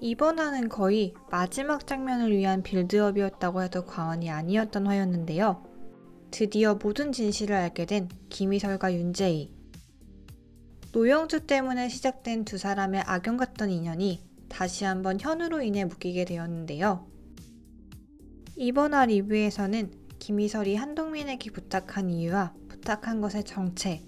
이번 화는 거의 마지막 장면을 위한 빌드업이었다고 해도 과언이 아니었던 화였는데요. 드디어 모든 진실을 알게 된 김희설과 윤재희. 노영주 때문에 시작된 두 사람의 악연 같던 인연이 다시 한번 현우로 인해 묶이게 되었는데요. 이번 화 리뷰에서는 김희설이 한동민에게 부탁한 이유와 부탁한 것의 정체,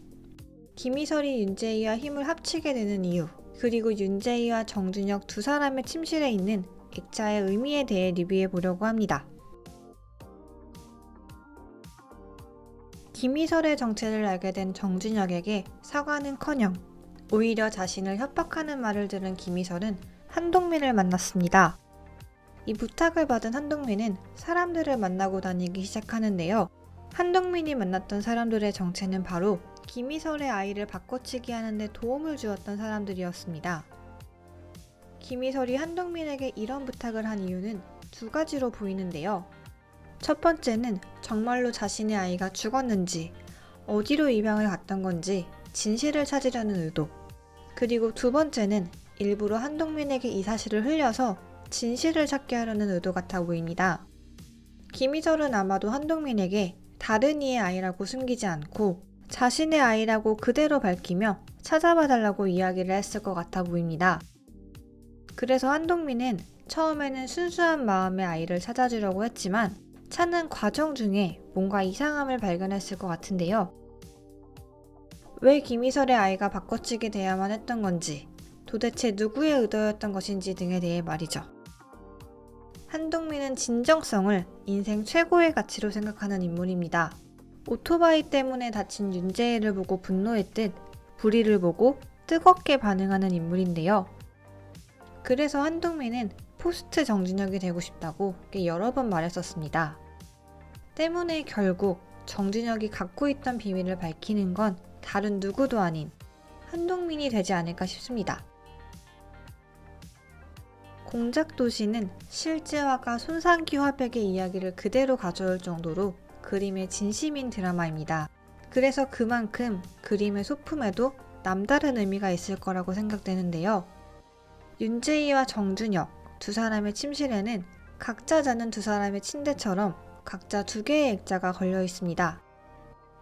김희설이 윤재희와 힘을 합치게 되는 이유, 그리고 윤재희와 정준혁 두 사람의 침실에 있는 액자의 의미에 대해 리뷰해 보려고 합니다. 김희설의 정체를 알게 된 정준혁에게 사과는커녕 오히려 자신을 협박하는 말을 들은 김희설은 한동민을 만났습니다. 이 부탁을 받은 한동민은 사람들을 만나고 다니기 시작하는데요. 한동민이 만났던 사람들의 정체는 바로 김희설의 아이를 바꿔치기 하는데 도움을 주었던 사람들이었습니다. 김희설이 한동민에게 이런 부탁을 한 이유는 두 가지로 보이는데요. 첫 번째는 정말로 자신의 아이가 죽었는지, 어디로 입양을 갔던 건지 진실을 찾으려는 의도. 그리고 두 번째는 일부러 한동민에게 이 사실을 흘려서 진실을 찾게 하려는 의도 같아 보입니다. 김희설은 아마도 한동민에게 다른 이의 아이라고 숨기지 않고 자신의 아이라고 그대로 밝히며 찾아봐 달라고 이야기를 했을 것 같아 보입니다. 그래서 한동민은 처음에는 순수한 마음의 아이를 찾아주려고 했지만 찾는 과정 중에 뭔가 이상함을 발견했을 것 같은데요. 왜 김희설의 아이가 바꿔치기 돼야만 했던 건지, 도대체 누구의 의도였던 것인지 등에 대해 말이죠. 한동민은 진정성을 인생 최고의 가치로 생각하는 인물입니다. 오토바이 때문에 다친 윤재희를 보고 분노했듯 불의를 보고 뜨겁게 반응하는 인물인데요. 그래서 한동민은 포스트 정준혁이 되고 싶다고 여러 번 말했었습니다. 때문에 결국 정준혁이 갖고 있던 비밀을 밝히는 건 다른 누구도 아닌 한동민이 되지 않을까 싶습니다. 공작도시는 실제화가 손상기 화백의 이야기를 그대로 가져올 정도로 그림의 진심인 드라마입니다. 그래서 그만큼 그림의 소품에도 남다른 의미가 있을 거라고 생각되는데요. 윤재희와 정준혁 두 사람의 침실에는 각자 자는 두 사람의 침대처럼 각자 두 개의 액자가 걸려 있습니다.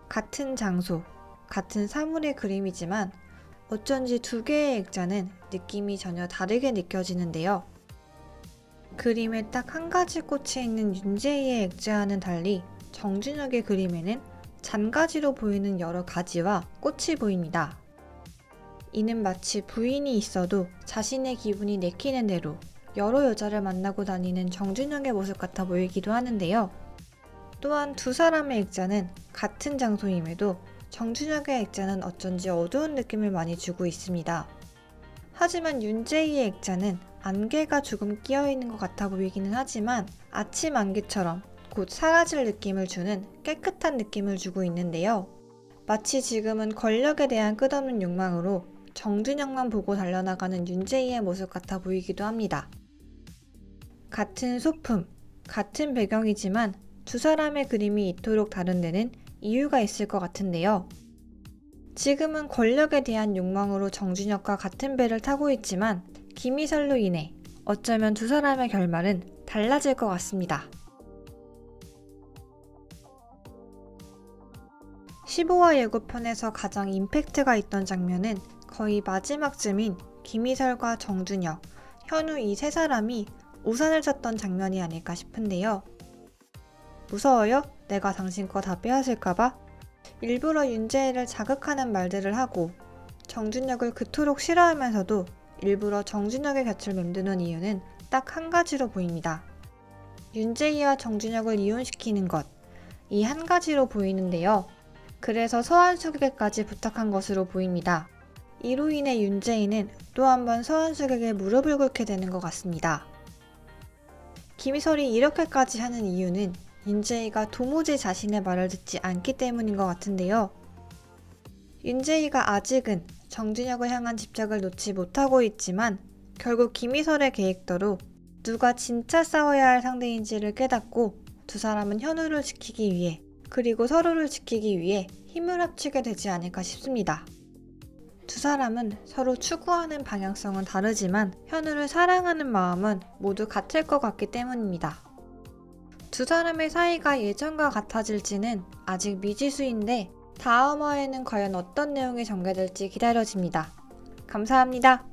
같은 장소, 같은 사물의 그림이지만 어쩐지 두 개의 액자는 느낌이 전혀 다르게 느껴지는데요. 그림에 딱 한 가지 꽂혀 있는 윤재희의 액자와는 달리 정준혁의 그림에는 잔가지로 보이는 여러 가지와 꽃이 보입니다. 이는 마치 부인이 있어도 자신의 기분이 내키는 대로 여러 여자를 만나고 다니는 정준혁의 모습 같아 보이기도 하는데요. 또한 두 사람의 액자는 같은 장소임에도 정준혁의 액자는 어쩐지 어두운 느낌을 많이 주고 있습니다. 하지만 윤재희의 액자는 안개가 조금 끼어있는 것 같아 보이기는 하지만 아침 안개처럼 곧 사라질 느낌을 주는 깨끗한 느낌을 주고 있는데요. 마치 지금은 권력에 대한 끝없는 욕망으로 정준혁만 보고 달려나가는 윤재희의 모습 같아 보이기도 합니다. 같은 소품, 같은 배경이지만 두 사람의 그림이 이토록 다른 데는 이유가 있을 것 같은데요. 지금은 권력에 대한 욕망으로 정준혁과 같은 배를 타고 있지만 김희설로 인해 어쩌면 두 사람의 결말은 달라질 것 같습니다. 15화 예고편에서 가장 임팩트가 있던 장면은 거의 마지막쯤인 김희설과 정준혁, 현우 이 세 사람이 우산을 찾던 장면이 아닐까 싶은데요. 무서워요? 내가 당신 거 다 빼앗을까봐? 일부러 윤재희를 자극하는 말들을 하고 정준혁을 그토록 싫어하면서도 일부러 정준혁의 곁을 맴드는 이유는 딱 한 가지로 보입니다. 윤재희와 정준혁을 이혼시키는 것, 이 한 가지로 보이는데요. 그래서 서한숙에게까지 부탁한 것으로 보입니다. 이로 인해 윤재희는 또 한 번 서한숙에게 무릎을 꿇게 되는 것 같습니다. 김희설이 이렇게까지 하는 이유는 윤재희가 도무지 자신의 말을 듣지 않기 때문인 것 같은데요. 윤재희가 아직은 정준혁을 향한 집착을 놓지 못하고 있지만 결국 김희설의 계획대로 누가 진짜 싸워야 할 상대인지를 깨닫고 두 사람은 현우를 지키기 위해 그리고 서로를 지키기 위해 힘을 합치게 되지 않을까 싶습니다. 두 사람은 서로 추구하는 방향성은 다르지만 현우를 사랑하는 마음은 모두 같을 것 같기 때문입니다. 두 사람의 사이가 예전과 같아질지는 아직 미지수인데 다음 화에는 과연 어떤 내용이 전개될지 기다려집니다. 감사합니다.